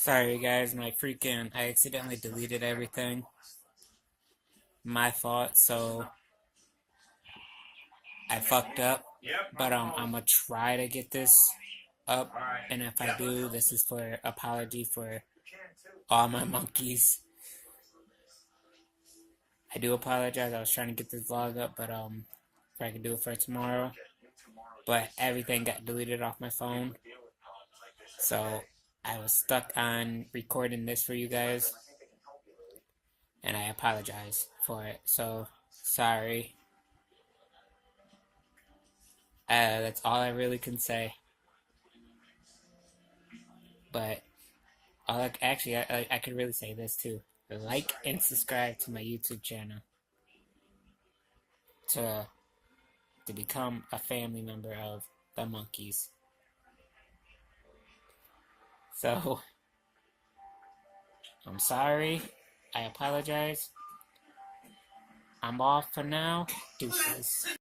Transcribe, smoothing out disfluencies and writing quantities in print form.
Sorry guys, I accidentally deleted everything. My fault, so I fucked up. But I'm gonna try to get this up, and if I do, this is for apology for all my monkeys. I do apologize. I was trying to get this vlog up, but if I could do it for tomorrow. But everything got deleted off my phone, so I was stuck on recording this for you guys, and I apologize for it. So sorry. That's all I really can say. But I could really say this too. Like and subscribe to my YouTube channel to become a family member of the monkeys. So I'm sorry. I apologize. I'm off for now. Deuces.